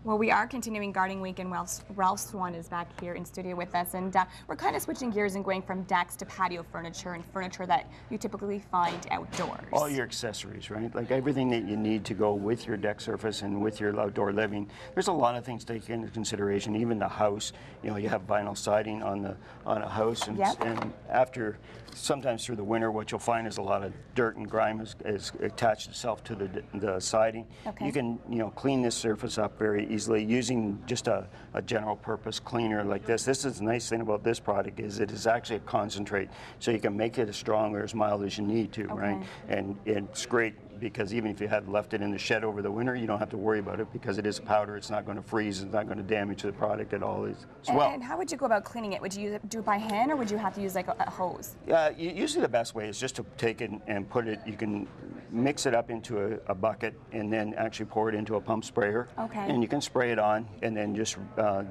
Well, we are continuing Gardening Week, and Ralph Swan is back here in studio with us, and we're kind of switching gears and going from decks to patio furniture and furniture that you typically find outdoors. All your accessories, right? Like everything that you need to go with your deck surface and with your outdoor living. There's a lot of things to take into consideration. Even the house, you know, you have vinyl siding on a house, and, Yep. and after sometimes through the winter, what you'll find is a lot of dirt and grime is attached itself to the siding. Okay. You can, you know, clean this surface up very easily using just a general purpose cleaner like this. This is the nice thing about this product is it is actually a concentrate, so you can make it as strong or as mild as you need to, right? And it's great because even if you had left it in the shed over the winter, you don't have to worry about it because it is a powder. It's not going to freeze. It's not going to damage the product at all as well. And how would you go about cleaning it? Would you do it by hand, or would you have to use like a hose? Usually the best way is just to take it and put it, you can mix it up into a bucket and then actually pour it into a pump sprayer. Okay. And you can spray it on and then just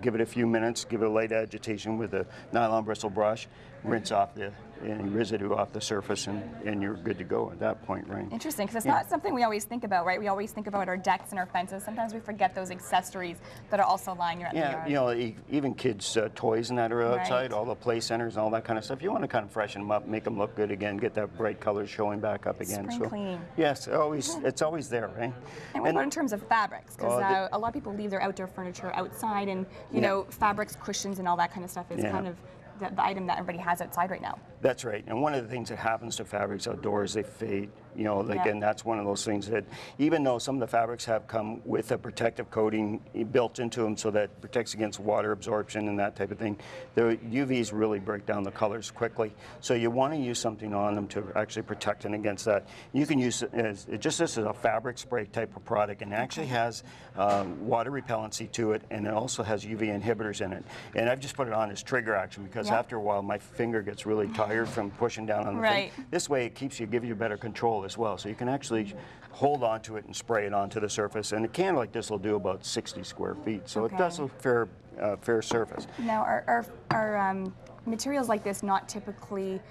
give it a few minutes, give it a light agitation with a nylon bristle brush, rinse off any residue off the surface, and you're good to go at that point, right? Interesting, because it's not something we always think about, right? We always think about our decks and our fences. Sometimes we forget those accessories that are also lying around the yard. You know, even kids' toys and that are outside, Right. all the play centers and all that kind of stuff. You want to kind of freshen them up, make them look good again, get that bright color showing back up again. Spring clean. Yes, it's always there, right? And what about in terms of fabrics? Because Oh, a lot of people leave their outdoor furniture outside, and you know, fabrics, cushions, and all that kind of stuff is kind of the item that everybody has outside right now. That's right. And one of the things that happens to fabrics outdoors, they fade. You know, like, and that's one of those things that even though some of the fabrics have come with a protective coating built into them so that protects against water absorption and that type of thing, the UVs really break down the colors quickly. So you want to use something on them to actually protect them against that. You can use this is a fabric spray type of product, and it actually has water repellency to it, and it also has UV inhibitors in it. And I've just put it on as trigger action because after a while my finger gets really tired from pushing down on the thing. This way it gives you better control as well. So you can actually hold onto it and spray it onto the surface. And a can like this will do about 60 square feet. So it does a fair surface. Now, are materials like this not typically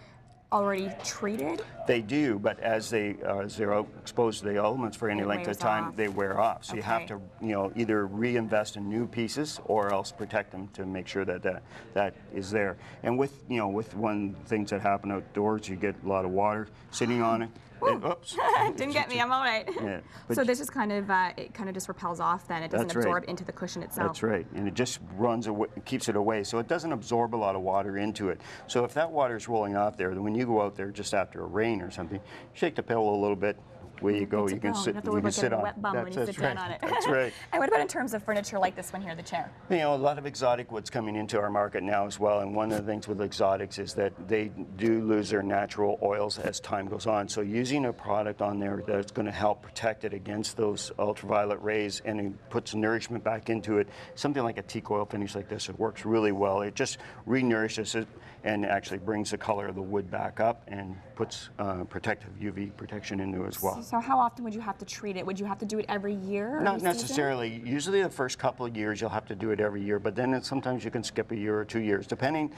already treated? They do, but as they're exposed to the elements for any length of time, they wear off. So you have to, you know, either reinvest in new pieces or else protect them to make sure that is there. And with one things that happen outdoors, you get a lot of water sitting on it. Oops. Didn't get me. I'm all right. Yeah, so this is kind of it kind of just repels off. Then it doesn't absorb into the cushion itself. That's right, and it just runs away, keeps it away, so it doesn't absorb a lot of water into it. So if that water is rolling off there, then when you go out there just after a rain or something, shake the pillow a little bit. Away you go. You can sit. You can sit on. Wet bum when you sit down on it. That's right. And what about in terms of furniture like this one here, the chair? You know, a lot of exotic wood's coming into our market now as well. And one of the things with exotics is that they do lose their natural oils as time goes on. So using a product on there that's going to help protect it against those ultraviolet rays and it puts nourishment back into it. Something like a teak oil finish like this, it works really well. It just re-nourishes it and actually brings the color of the wood back up and puts protective UV protection into it as well. So how often would you have to treat it? Would you have to do it every year? Not necessarily. Usually the first couple of years you'll have to do it every year, but then sometimes you can skip a year or 2 years, depending.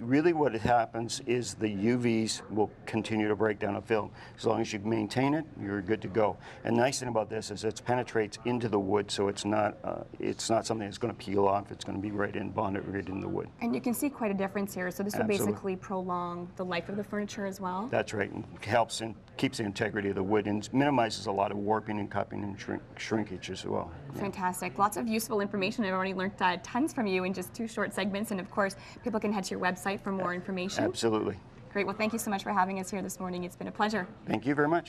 Really what happens is the UVs will continue to break down a film. As long as you maintain it, you're good to go. And the nice thing about this is it penetrates into the wood, so it's not something that's going to peel off. It's going to be bonded right in the wood. And you can see quite a difference here. So this would basically prolong the life of the furniture as well? That's right. And helps and keeps the integrity of the wood and minimizes a lot of warping and cupping and shrinkage as well. Fantastic. Lots of useful information. I've already learned tons from you in just 2 short segments. And of course, people can head to your website for more information. Absolutely. Great. Well, thank you so much for having us here this morning. It's been a pleasure. Thank you very much.